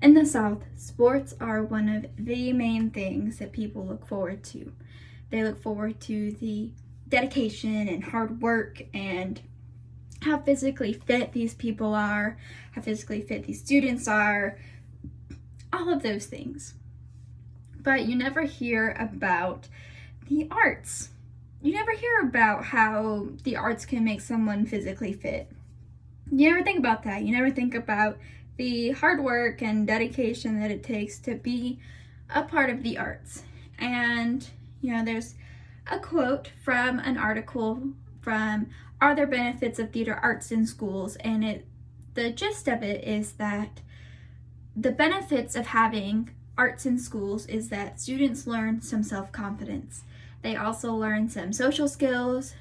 In the South, sports are one of the main things that people look forward to. They look forward to the dedication and hard work and how physically fit these people are, how physically fit these students are, all of those things. But you never hear about the arts. You never hear about how the arts can make someone physically fit. You never think about that. You never think about the hard work and dedication that it takes to be a part of the arts. And, there's a quote from an article from Are There Benefits of Theater Arts in Schools? And the gist of it is that the benefits of having arts in schools is that students learn some self-confidence. They also learn some social skills,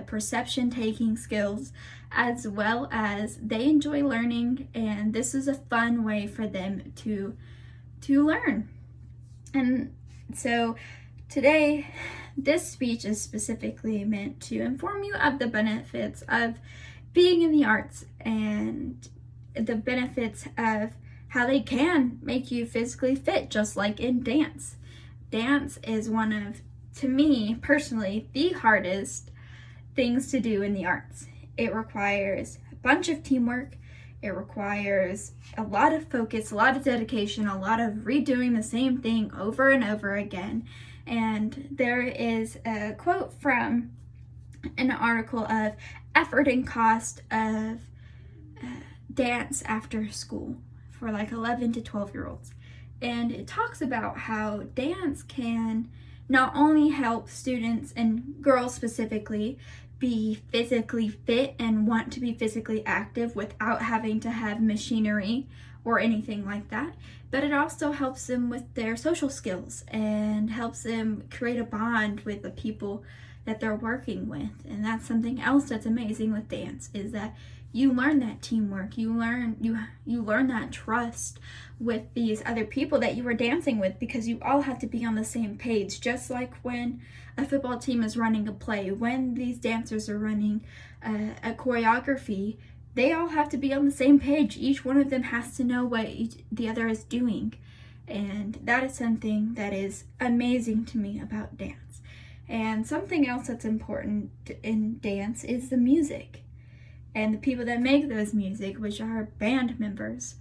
perception-taking skills, as well as they enjoy learning, and this is a fun way for them to learn. And so today, this speech is specifically meant to inform you of the benefits of being in the arts and the benefits of how they can make you physically fit, just like in dance. Dance is one of, to me personally, the hardest things to do in the arts. It requires a bunch of teamwork. It requires a lot of focus, a lot of dedication, a lot of redoing the same thing over and over again. And there is a quote from an article of effort and cost of dance after school for like 11 to 12-year-olds. And it talks about how dance can not only help students and girls specifically be physically fit and want to be physically active without having to have machinery or anything like that, but it also helps them with their social skills and helps them create a bond with the people that they're working with. And that's something else that's amazing with dance, is that you learn that teamwork, you learn that trust with these other people that you are dancing with, because you all have to be on the same page. Just like when a football team is running a play, when these dancers are running a choreography, they all have to be on the same page. Each one of them has to know what the other is doing. And that is something that is amazing to me about dance. And something else that's important in dance is the music and the people that make those music, which are band members.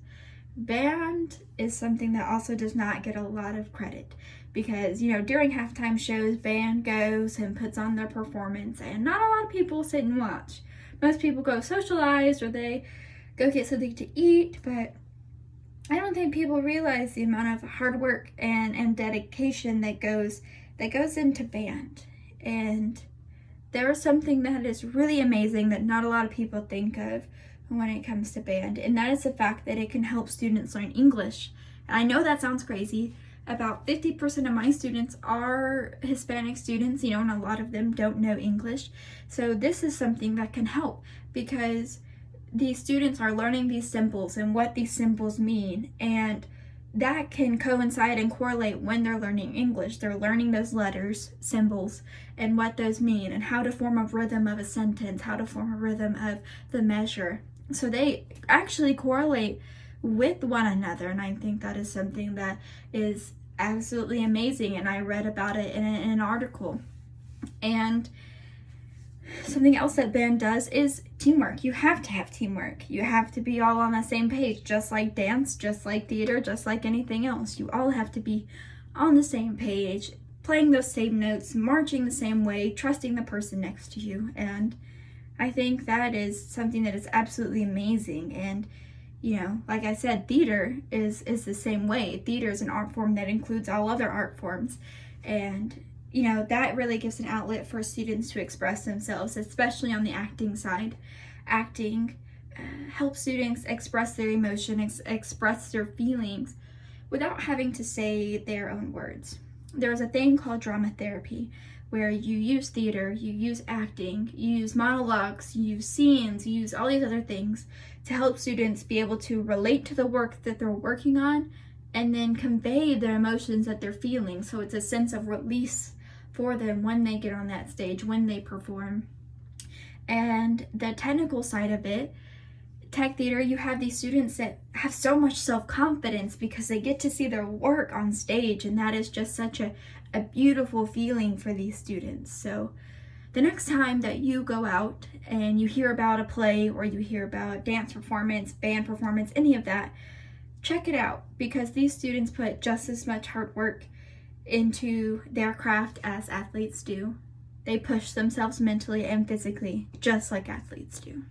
Band is something that also does not get a lot of credit, because during halftime shows, band goes and puts on their performance, and not a lot of people sit and watch. Most people go socialize or they go get something to eat, but I don't think people realize the amount of hard work and dedication that goes into band. And there is something that is really amazing that not a lot of people think of when it comes to band, and that is the fact that it can help students learn English. And I know that sounds crazy. About 50% of my students are Hispanic students, and a lot of them don't know English. So this is something that can help, because these students are learning these symbols and what these symbols mean, and that can coincide and correlate when they're learning English. They're learning those letters, symbols, and what those mean, and how to form a rhythm of a sentence, how to form a rhythm of the measure. So they actually correlate with one another, and I think that is something that is absolutely amazing, and I read about it in an article. And something else that band does is teamwork. You have to have teamwork. You have to be all on the same page, just like dance, just like theater, just like anything else. You all have to be on the same page, playing those same notes, marching the same way, trusting the person next to you. And I think that is something that is absolutely amazing. And like I said, theater is the same way. Theater is an art form that includes all other art forms. And that really gives an outlet for students to express themselves, especially on the acting side. Acting helps students express their emotion, express their feelings without having to say their own words. There's a thing called drama therapy, where you use theater, you use acting, you use monologues, you use scenes, you use all these other things to help students be able to relate to the work that they're working on and then convey the emotions that they're feeling. So it's a sense of release for them when they get on that stage, when they perform. And the technical side of it tech theater, you have these students that have so much self-confidence because they get to see their work on stage, and that is just such a beautiful feeling for these students. So the next time that you go out and you hear about a play or you hear about dance performance, band performance, any of that, check it out, because these students put just as much hard work into their craft as athletes do. They push themselves mentally and physically just like athletes do.